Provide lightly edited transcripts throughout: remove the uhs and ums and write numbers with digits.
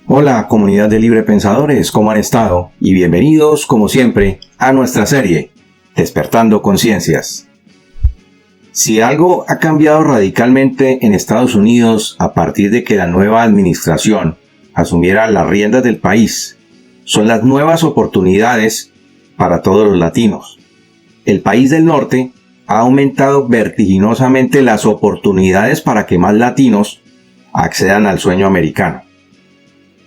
Hola, comunidad de libre pensadores, ¿cómo han estado? Y bienvenidos, como siempre, a nuestra serie, Despertando Conciencias. Si algo ha cambiado radicalmente en Estados Unidos a partir de que la nueva administración asumiera las riendas del país, son las nuevas oportunidades para todos los latinos. El país del norte ha aumentado vertiginosamente las oportunidades para que más latinos accedan al sueño americano.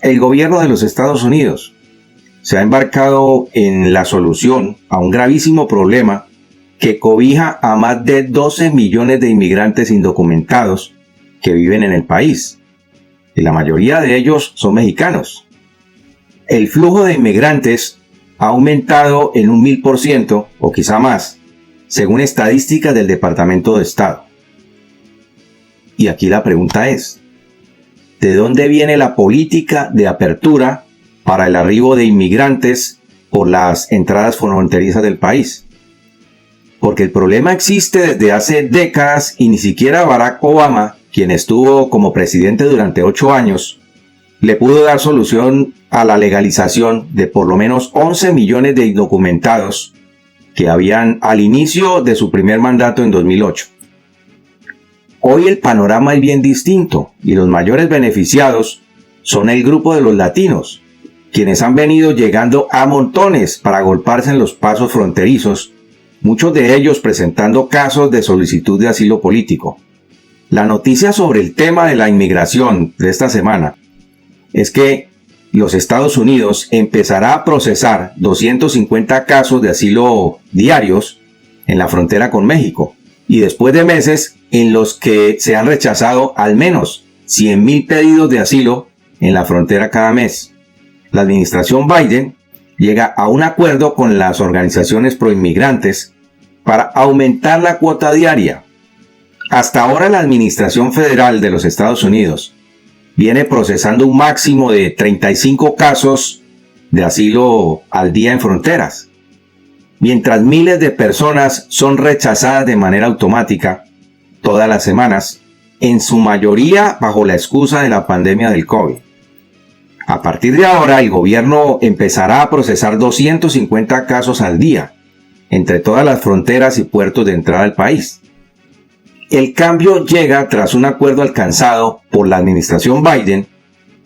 El gobierno de los Estados Unidos se ha embarcado en la solución a un gravísimo problema que cobija a más de 12 millones de inmigrantes indocumentados que viven en el país, y la mayoría de ellos son mexicanos. El flujo de inmigrantes ha aumentado en un 1000% o quizá más, según estadísticas del Departamento de Estado. Y aquí la pregunta es: ¿de dónde viene la política de apertura para el arribo de inmigrantes por las entradas fronterizas del país? Porque el problema existe desde hace décadas y ni siquiera Barack Obama, quien estuvo como presidente durante 8 años, le pudo dar solución a la legalización de por lo menos 11 millones de indocumentados que habían al inicio de su primer mandato en 2008. Hoy el panorama es bien distinto y los mayores beneficiados son el grupo de los latinos, quienes han venido llegando a montones para agolparse en los pasos fronterizos, muchos de ellos presentando casos de solicitud de asilo político. La noticia sobre el tema de la inmigración de esta semana es que los Estados Unidos empezará a procesar 250 casos de asilo diarios en la frontera con México, y después de meses en los que se han rechazado al menos 100,000 pedidos de asilo en la frontera cada mes. La administración Biden llega a un acuerdo con las organizaciones proinmigrantes para aumentar la cuota diaria. Hasta ahora la administración federal de los Estados Unidos viene procesando un máximo de 35 casos de asilo al día en fronteras, mientras miles de personas son rechazadas de manera automática todas las semanas, en su mayoría bajo la excusa de la pandemia del COVID. A partir de ahora, el gobierno empezará a procesar 250 casos al día, entre todas las fronteras y puertos de entrada al país. El cambio llega tras un acuerdo alcanzado por la administración Biden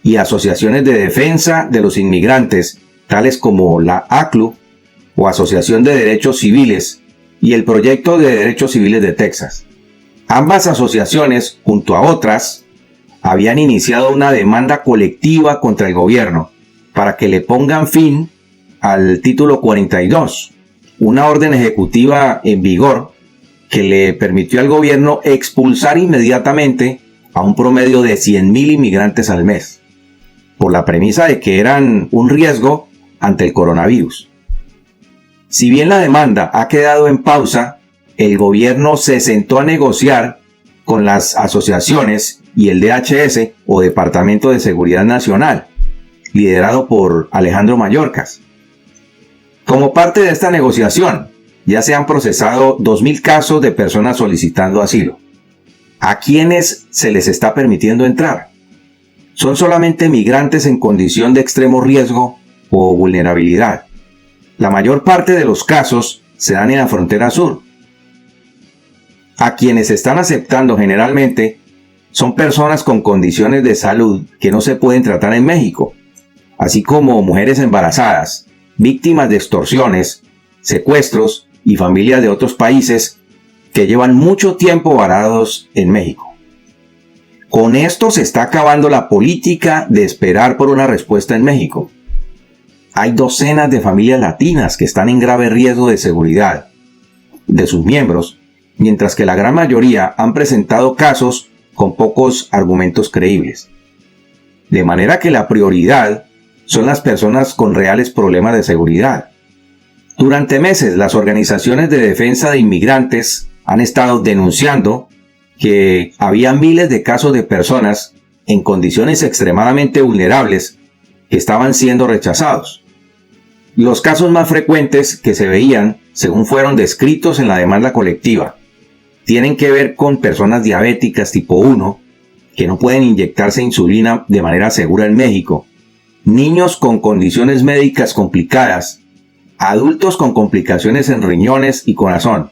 y asociaciones de defensa de los inmigrantes, tales como la ACLU, o Asociación de Derechos Civiles, y el Proyecto de Derechos Civiles de Texas. Ambas asociaciones, junto a otras, habían iniciado una demanda colectiva contra el gobierno para que le pongan fin al Título 42, una orden ejecutiva en vigor que le permitió al gobierno expulsar inmediatamente a un promedio de 100,000 inmigrantes al mes, por la premisa de que eran un riesgo ante el coronavirus. Si bien la demanda ha quedado en pausa, el gobierno se sentó a negociar con las asociaciones y el DHS, o Departamento de Seguridad Nacional, liderado por Alejandro Mayorkas. Como parte de esta negociación, ya se han procesado 2,000 casos de personas solicitando asilo. ¿A quiénes se les está permitiendo entrar? Son solamente migrantes en condición de extremo riesgo o vulnerabilidad. La mayor parte de los casos se dan en la frontera sur. A quienes están aceptando generalmente son personas con condiciones de salud que no se pueden tratar en México, así como mujeres embarazadas, víctimas de extorsiones, secuestros y familias de otros países que llevan mucho tiempo varados en México. Con esto se está acabando la política de esperar por una respuesta en México. Hay docenas de familias latinas que están en grave riesgo de seguridad de sus miembros, mientras que la gran mayoría han presentado casos con pocos argumentos creíbles. De manera que la prioridad son las personas con reales problemas de seguridad. Durante meses, las organizaciones de defensa de inmigrantes han estado denunciando que había miles de casos de personas en condiciones extremadamente vulnerables que estaban siendo rechazados. Los casos más frecuentes que se veían, según fueron descritos en la demanda colectiva, tienen que ver con personas diabéticas tipo 1 que no pueden inyectarse insulina de manera segura en México niños con condiciones médicas complicadas, adultos con complicaciones en riñones y corazón,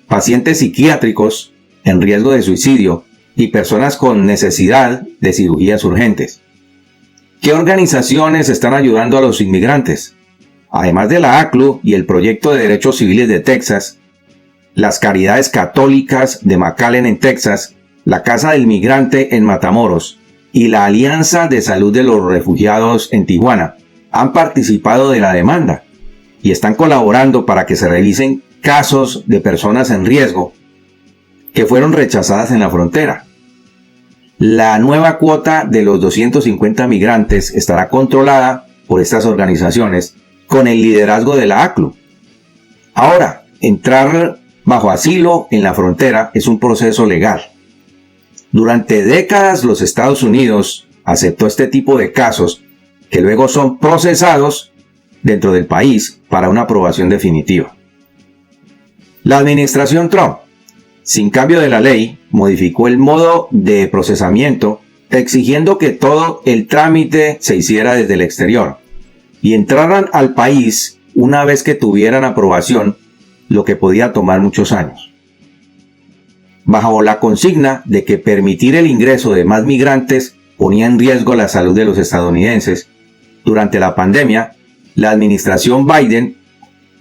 pacientes psiquiátricos en riesgo de suicidio y personas con necesidad de cirugías urgentes. ¿Qué organizaciones están ayudando a los inmigrantes? Además de la ACLU y el Proyecto de Derechos Civiles de Texas, las Caridades Católicas de McAllen en Texas, la Casa del Migrante en Matamoros y la Alianza de Salud de los Refugiados en Tijuana han participado de la demanda y están colaborando para que se revisen casos de personas en riesgo que fueron rechazadas en la frontera. La nueva cuota de los 250 migrantes estará controlada por estas organizaciones con el liderazgo de la ACLU. Ahora, entrar bajo asilo en la frontera es un proceso legal. Durante décadas los Estados Unidos aceptó este tipo de casos que luego son procesados dentro del país para una aprobación definitiva. La administración Trump, sin cambio de la ley, modificó el modo de procesamiento, exigiendo que todo el trámite se hiciera desde el exterior y entraran al país una vez que tuvieran aprobación, lo que podía tomar muchos años. Bajo la consigna de que permitir el ingreso de más migrantes ponía en riesgo la salud de los estadounidenses, durante la pandemia, la administración Biden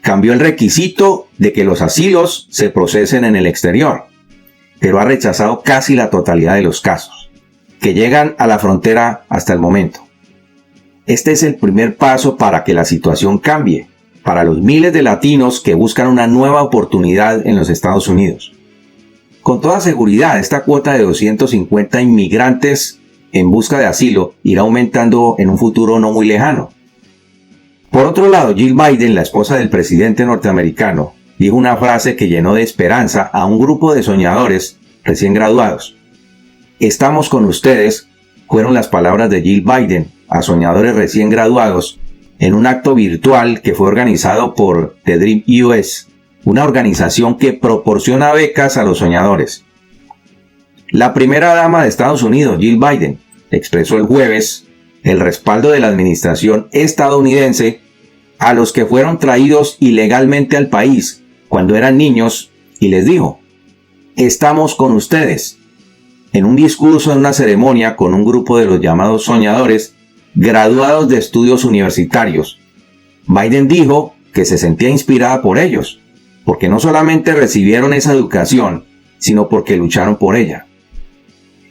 cambió el requisito de que los asilos se procesen en el exterior, pero ha rechazado casi la totalidad de los casos que llegan a la frontera hasta el momento. Este es el primer paso para que la situación cambie, para los miles de latinos que buscan una nueva oportunidad en los Estados Unidos. Con toda seguridad, esta cuota de 250 inmigrantes en busca de asilo irá aumentando en un futuro no muy lejano. Por otro lado, Jill Biden, la esposa del presidente norteamericano, dijo una frase que llenó de esperanza a un grupo de soñadores recién graduados. Estamos con ustedes, fueron las palabras de Jill Biden a soñadores recién graduados en un acto virtual que fue organizado por The Dream US, una organización que proporciona becas a los soñadores. La primera dama de Estados Unidos, Jill Biden, expresó el jueves el respaldo de la administración estadounidense a los que fueron traídos ilegalmente al país cuando eran niños y les dijo: estamos con ustedes. En un discurso en una ceremonia con un grupo de los llamados soñadores graduados de estudios universitarios, Biden dijo que se sentía inspirada por ellos, porque no solamente recibieron esa educación, sino porque lucharon por ella.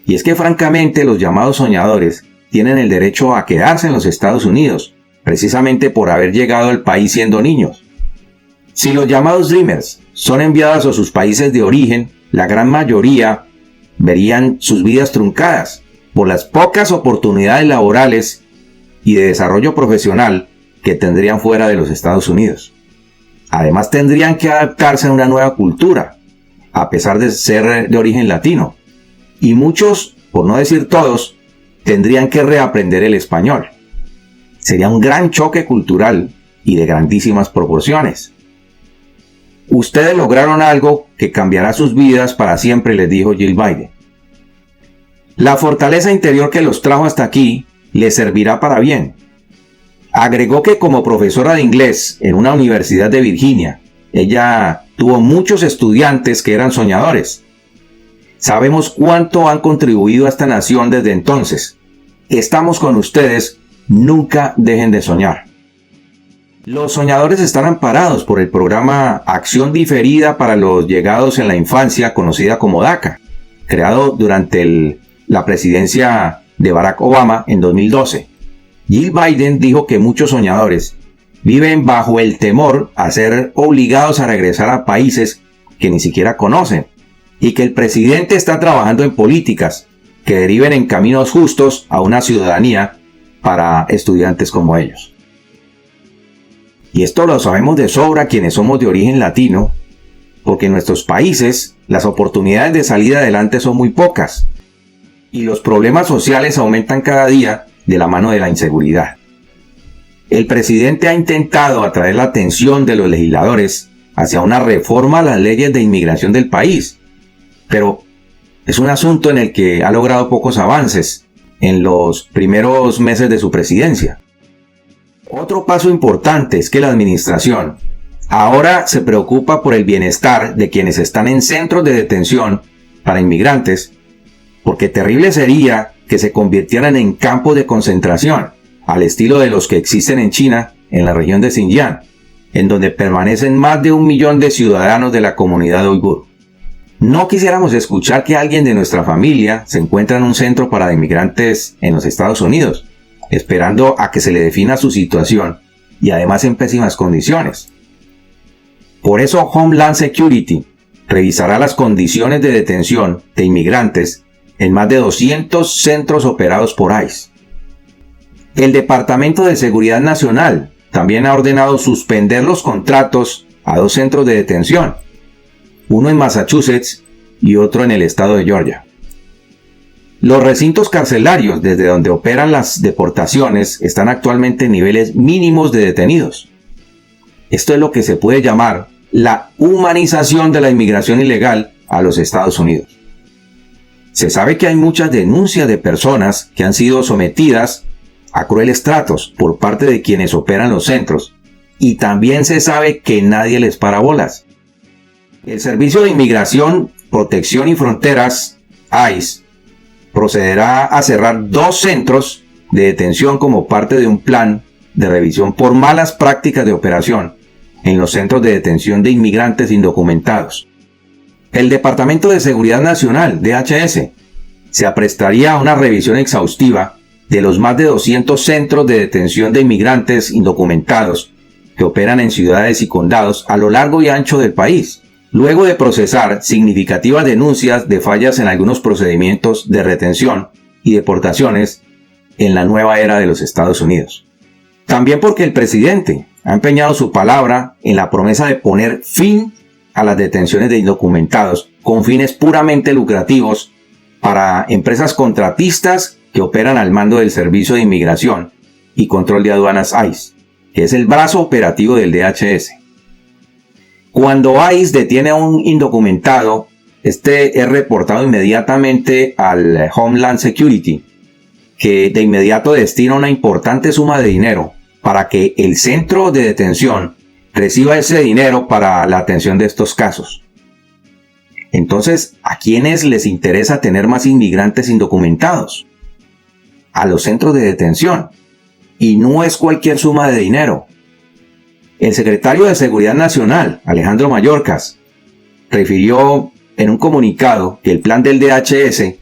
Y es que francamente los llamados soñadores tienen el derecho a quedarse en los Estados Unidos, precisamente por haber llegado al país siendo niños. Si los llamados Dreamers son enviados a sus países de origen, la gran mayoría verían sus vidas truncadas por las pocas oportunidades laborales y de desarrollo profesional que tendrían fuera de los Estados Unidos. Además tendrían que adaptarse a una nueva cultura, a pesar de ser de origen latino. Y muchos, por no decir todos, tendrían que reaprender el español. Sería un gran choque cultural y de grandísimas proporciones. Ustedes lograron algo que cambiará sus vidas para siempre, les dijo Jill Biden. La fortaleza interior que los trajo hasta aquí les servirá para bien. Agregó que como profesora de inglés en una universidad de Virginia, ella tuvo muchos estudiantes que eran soñadores. Sabemos cuánto han contribuido a esta nación desde entonces. Estamos con ustedes, nunca dejen de soñar. Los soñadores están amparados por el programa Acción Diferida para los Llegados en la Infancia, conocida como DACA, creado durante la presidencia de Barack Obama en 2012. Jill Biden dijo que muchos soñadores viven bajo el temor a ser obligados a regresar a países que ni siquiera conocen y que el presidente está trabajando en políticas que deriven en caminos justos a una ciudadanía para estudiantes como ellos. Y esto lo sabemos de sobra quienes somos de origen latino, porque en nuestros países las oportunidades de salir adelante son muy pocas y los problemas sociales aumentan cada día de la mano de la inseguridad. El presidente ha intentado atraer la atención de los legisladores hacia una reforma a las leyes de inmigración del país, pero es un asunto en el que ha logrado pocos avances en los primeros meses de su presidencia. Otro paso importante es que la administración ahora se preocupa por el bienestar de quienes están en centros de detención para inmigrantes, porque terrible sería que se convirtieran en campos de concentración, al estilo de los que existen en China, en la región de Xinjiang, en donde permanecen más de 1 millón de ciudadanos de la comunidad uigur. No quisiéramos escuchar que alguien de nuestra familia se encuentra en un centro para inmigrantes en los Estados Unidos, esperando a que se le defina su situación y además en pésimas condiciones. Por eso Homeland Security revisará las condiciones de detención de inmigrantes en más de 200 centros operados por ICE. El Departamento de Seguridad Nacional también ha ordenado suspender los contratos a 2 centros de detención, uno en Massachusetts y otro en el estado de Georgia. Los recintos carcelarios desde donde operan las deportaciones están actualmente en niveles mínimos de detenidos. Esto es lo que se puede llamar la humanización de la inmigración ilegal a los Estados Unidos. Se sabe que hay muchas denuncias de personas que han sido sometidas a crueles tratos por parte de quienes operan los centros, y también se sabe que nadie les para bolas. El Servicio de Inmigración, Protección y Fronteras, ICE, procederá a cerrar 2 centros de detención como parte de un plan de revisión por malas prácticas de operación en los centros de detención de inmigrantes indocumentados. El Departamento de Seguridad Nacional, DHS, se aprestaría a una revisión exhaustiva de los más de 200 centros de detención de inmigrantes indocumentados que operan en ciudades y condados a lo largo y ancho del país, luego de procesar significativas denuncias de fallas en algunos procedimientos de retención y deportaciones en la nueva era de los Estados Unidos. También porque el presidente ha empeñado su palabra en la promesa de poner fin a las detenciones de indocumentados con fines puramente lucrativos para empresas contratistas que operan al mando del Servicio de Inmigración y Control de Aduanas ICE, que es el brazo operativo del DHS. Cuando ICE detiene a un indocumentado, este es reportado inmediatamente al Homeland Security, que de inmediato destina una importante suma de dinero para que el centro de detención reciba ese dinero para la atención de estos casos. Entonces, ¿a quiénes les interesa tener más inmigrantes indocumentados? A los centros de detención. Y no es cualquier suma de dinero. El secretario de Seguridad Nacional, Alejandro Mayorkas, refirió en un comunicado que el plan del DHS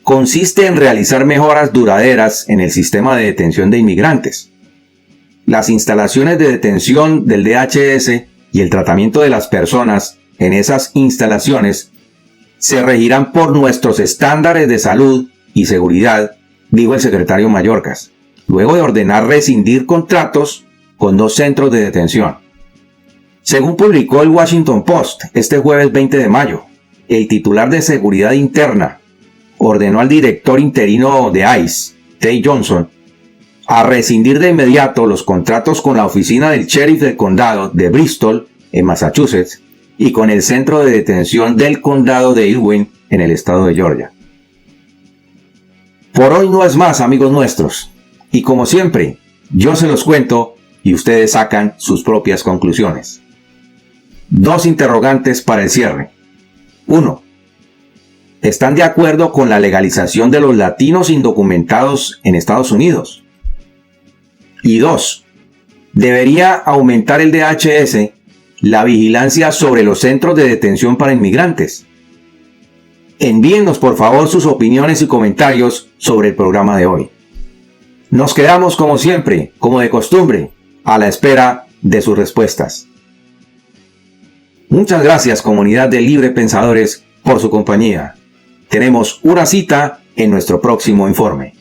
consiste en realizar mejoras duraderas en el sistema de detención de inmigrantes. Las instalaciones de detención del DHS y el tratamiento de las personas en esas instalaciones se regirán por nuestros estándares de salud y seguridad, dijo el secretario Mayorkas, luego de ordenar rescindir contratos con 2 centros de detención. Según publicó el Washington Post este jueves 20 de mayo, el titular de Seguridad Interna ordenó al director interino de ICE, Tay Johnson, a rescindir de inmediato los contratos con la oficina del sheriff del condado de Bristol, en Massachusetts, y con el centro de detención del condado de Irwin, en el estado de Georgia. Por hoy no es más, amigos nuestros, y como siempre, yo se los cuento y ustedes sacan sus propias conclusiones. 2 interrogantes para el cierre. 1. ¿Están de acuerdo con la legalización de los latinos indocumentados en Estados Unidos? Y 2. ¿Debería aumentar el DHS la vigilancia sobre los centros de detención para inmigrantes? Envíennos por favor sus opiniones y comentarios sobre el programa de hoy. Nos quedamos como siempre, como de costumbre, a la espera de sus respuestas. Muchas gracias, comunidad de Libre Pensadores, por su compañía. Tenemos una cita en nuestro próximo informe.